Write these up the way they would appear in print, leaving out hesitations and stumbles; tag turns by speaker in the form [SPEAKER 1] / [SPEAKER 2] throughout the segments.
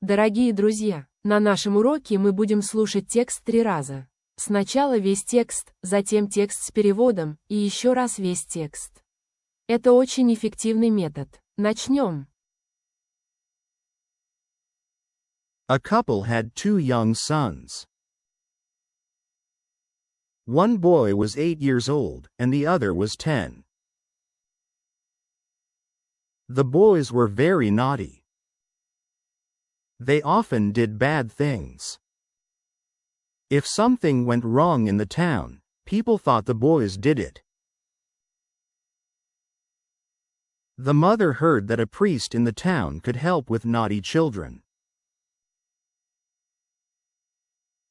[SPEAKER 1] Дорогие друзья, на нашем уроке мы будем слушать текст 3 раза. Сначала весь текст, затем текст с переводом, и еще раз весь текст. Это очень эффективный метод. Начнем.
[SPEAKER 2] A couple had 2 young sons. One boy was 8 years old, and the other was 10. The boys were very naughty. They often did bad things. If something went wrong in the town, people thought the boys did it. The mother heard that a priest in the town could help with naughty children.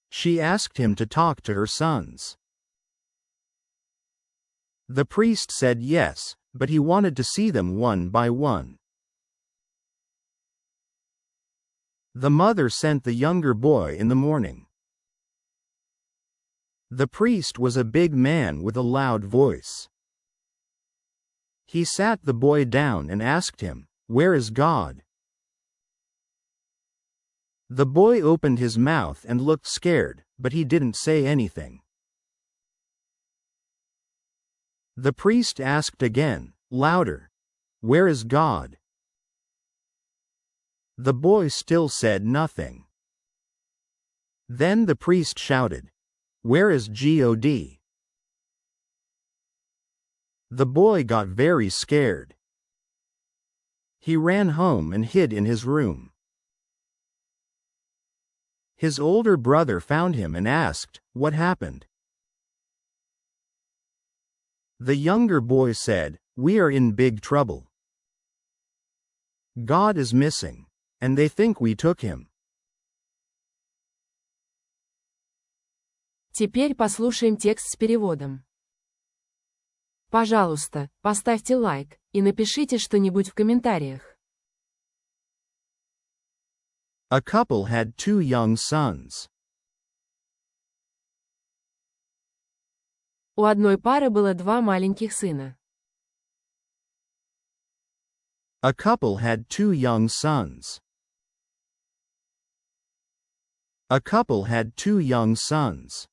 [SPEAKER 2] She asked him to talk to her sons. The priest said yes, but he wanted to see them one by one. The mother sent the younger boy in the morning. The priest was a big man with a loud voice. He sat the boy down and asked him, "Where is God?" The boy opened his mouth and looked scared, but he didn't say anything. The priest asked again, louder, "Where is God?" The boy still said nothing. Then the priest shouted, "Where is God?" The boy got very scared. He ran home and hid in his room. His older brother found him and asked, "What happened?" The younger boy said, "We are in big trouble. God is missing, and they think we took him."
[SPEAKER 1] Теперь послушаем текст с переводом. Пожалуйста, поставьте лайк и напишите что-нибудь в комментариях.
[SPEAKER 2] A couple had 2 young sons.
[SPEAKER 1] У одной пары было 2 маленьких сына.
[SPEAKER 2] A couple had 2 young sons. A couple had 2 young sons.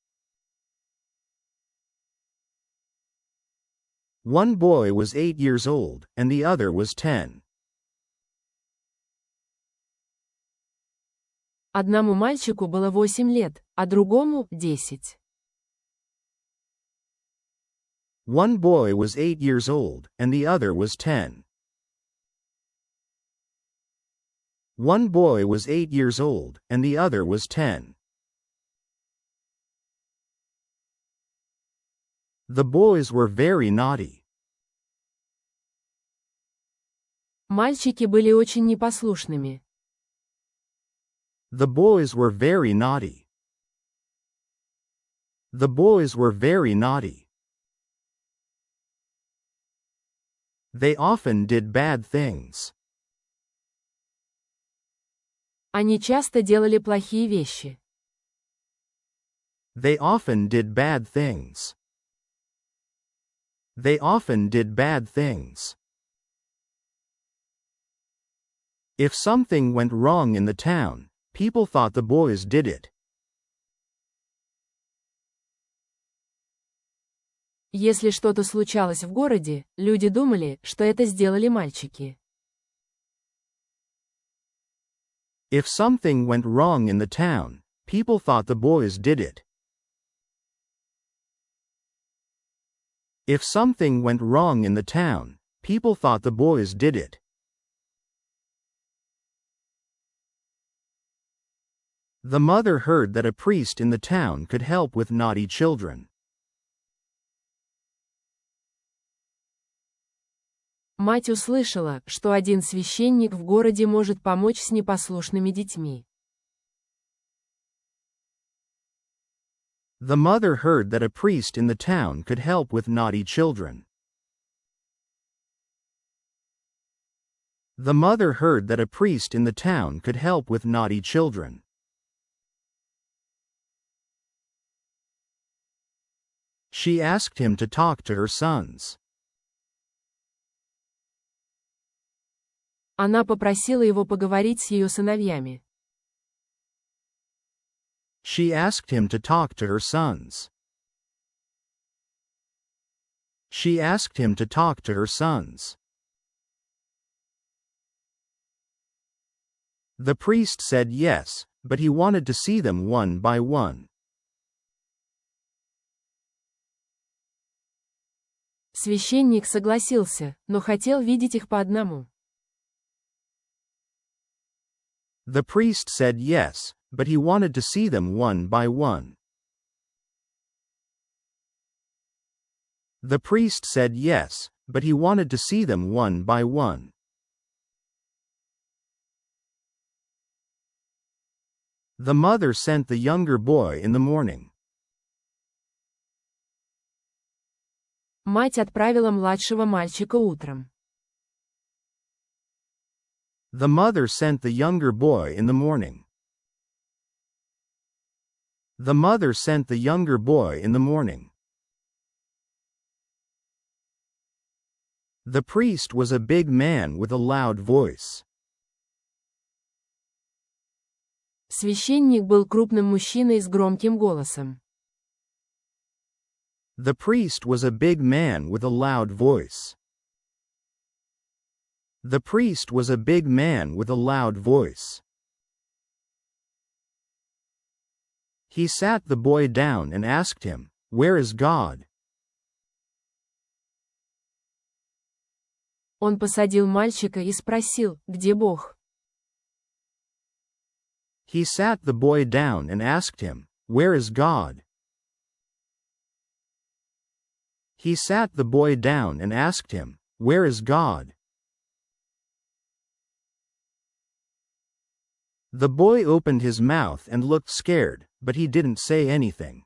[SPEAKER 2] One boy was 8 years old, and the other was 10.
[SPEAKER 1] Одному мальчику было 8 лет, а другому — 10.
[SPEAKER 2] One boy was 8 years old, and the other was 10. One boy was 8 years old, and the other was 10. The boys were very naughty.
[SPEAKER 1] Мальчики были очень непослушными.
[SPEAKER 2] The boys were very naughty. The boys were very naughty. They often did bad things.
[SPEAKER 1] Они часто делали плохие вещи.
[SPEAKER 2] They often did bad things. They often did bad things. If something went wrong in the town, people thought the boys did it.
[SPEAKER 1] Если что-то случалось в городе, люди думали, что это сделали мальчики.
[SPEAKER 2] If something went wrong in the town, people thought the boys did it. If something went wrong in the town, people thought the boys did it. The mother heard that a priest in the town could help with naughty children.
[SPEAKER 1] Мать услышала, что один священник в городе может помочь с непослушными детьми.
[SPEAKER 2] The mother heard that a priest in the town could help with naughty children. The mother heard that a priest in the town could help with naughty children. She asked him to talk to her sons.
[SPEAKER 1] Она попросила его поговорить с ее сыновьями.
[SPEAKER 2] She asked him to talk to her sons. She asked him to talk to her sons. The priest said yes, but he wanted to see them one by one.
[SPEAKER 1] Священник согласился, но хотел видеть их по одному.
[SPEAKER 2] The priest said yes, but he wanted to see them one by one. The priest said yes, but he wanted to see them one by one. The mother sent the younger boy in the morning.
[SPEAKER 1] Мать отправила младшего мальчика утром.
[SPEAKER 2] The mother sent the younger boy in the morning. The mother sent the younger boy in the morning. The priest was a big man with a loud voice.
[SPEAKER 1] Священник был крупным мужчиной с громким голосом.
[SPEAKER 2] The priest was a big man with a loud voice. The priest was a big man with a loud voice. He sat the boy down and asked him, "Where is God?"
[SPEAKER 1] Он посадил мальчика и спросил, где Бог?
[SPEAKER 2] He sat the boy down and asked him, "Where is God?" He sat the boy down and asked him, "Where is God?" The boy opened his mouth and looked scared, but he didn't say anything.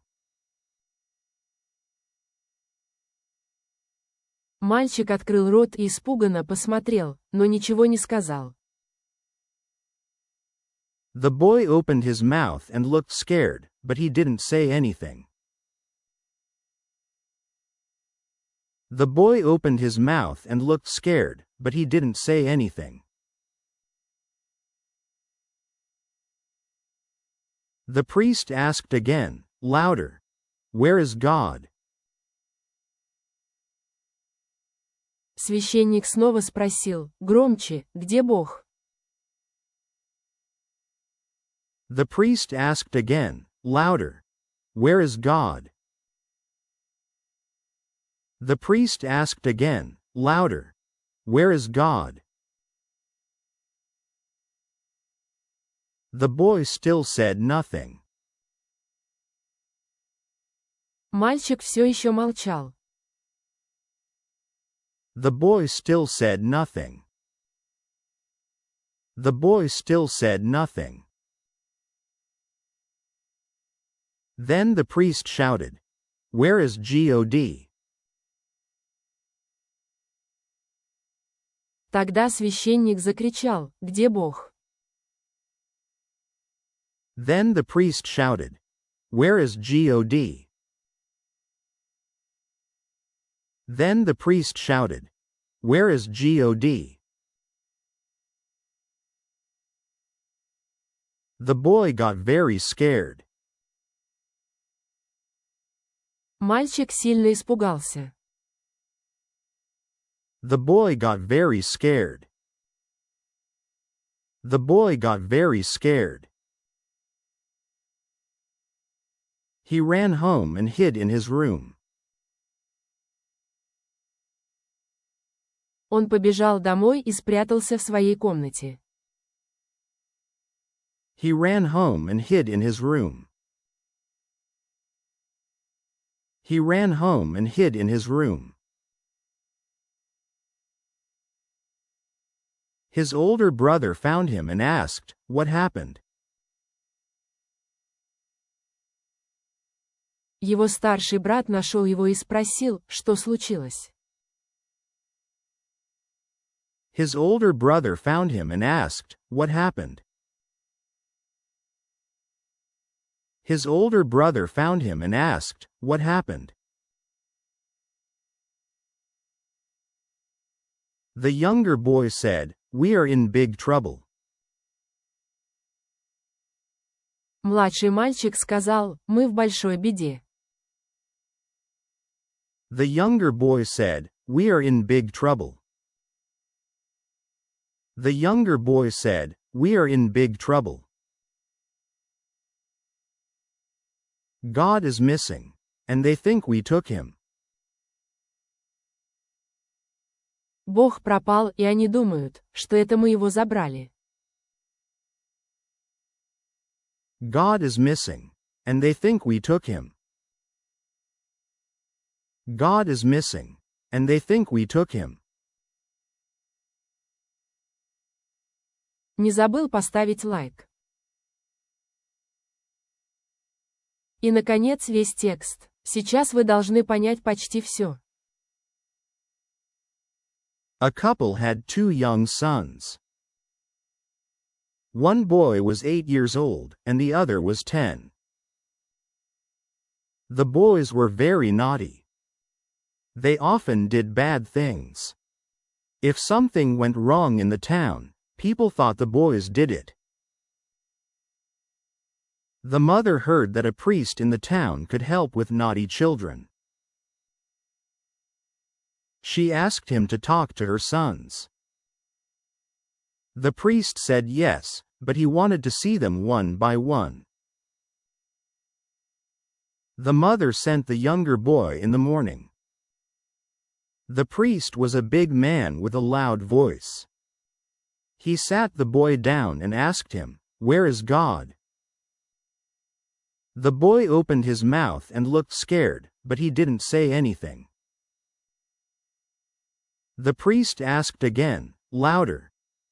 [SPEAKER 1] Мальчик открыл рот и испуганно посмотрел, но ничего не сказал.
[SPEAKER 2] The boy opened his mouth and looked scared, but he didn't say anything. The boy opened his mouth and looked scared, but he didn't say anything. The priest asked again, louder, "Where is God?"
[SPEAKER 1] Священник снова спросил, громче, где Бог?
[SPEAKER 2] The priest asked again, louder, "Where is God?" The priest asked again, louder, "Where is God?" The boy still said nothing.
[SPEAKER 1] Мальчик все еще молчал.
[SPEAKER 2] The boy still said nothing. The boy still said nothing. Then the priest shouted, "Where is God?"
[SPEAKER 1] Тогда священник закричал, где Бог?
[SPEAKER 2] Then the priest shouted, "Where is God?" Then the priest shouted, "Where is God?" The boy got very scared.
[SPEAKER 1] Мальчик сильно испугался.
[SPEAKER 2] The boy got very scared. The boy got very scared. He ran home and hid in his room.
[SPEAKER 1] Он побежал домой и спрятался в своей комнате.
[SPEAKER 2] He ran home and hid in his room. He ran home and hid in his room. His older brother found him and asked, "What happened?"
[SPEAKER 1] Его старший брат нашел его и спросил, что случилось.
[SPEAKER 2] His older brother found him and asked, "What happened?" His older brother found him and asked, "What happened?" The younger boy said, "We are in big trouble."
[SPEAKER 1] Младший мальчик сказал, мы в большой беде.
[SPEAKER 2] The younger boy said, "We are in big trouble." The younger boy said, "We are in big trouble." God is missing. And they think we took him.
[SPEAKER 1] Бог пропал, и они думают, что это мы его забрали.
[SPEAKER 2] God is missing. And they think we took him. God is missing. And they think we took him.
[SPEAKER 1] Не забыл поставить лайк. И, наконец, весь текст. Сейчас вы должны понять почти все.
[SPEAKER 2] A couple had 2 young sons. One boy was 8 years old, and the other was 10. The boys were very naughty. They often did bad things. If something went wrong in the town, people thought the boys did it. The mother heard that a priest in the town could help with naughty children. She asked him to talk to her sons. The priest said yes, but he wanted to see them one by one. The mother sent the younger boy in the morning. The priest was a big man with a loud voice. He sat the boy down and asked him, "Where is God?" The boy opened his mouth and looked scared, but he didn't say anything. The priest asked again, louder,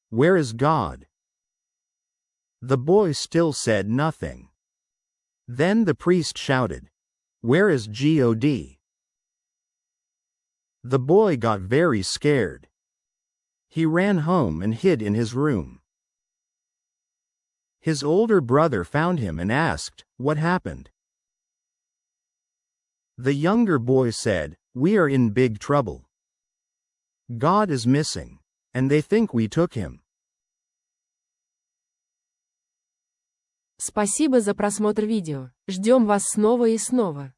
[SPEAKER 2] "Where is God?" The boy still said nothing. Then the priest shouted, "Where is God?" The boy got very scared. He ran home and hid in his room. His older brother found him and asked, "What happened?" The younger boy said, "We are in big trouble. God is missing. And they think we took him."
[SPEAKER 1] Спасибо за просмотр видео. Ждем вас снова и снова.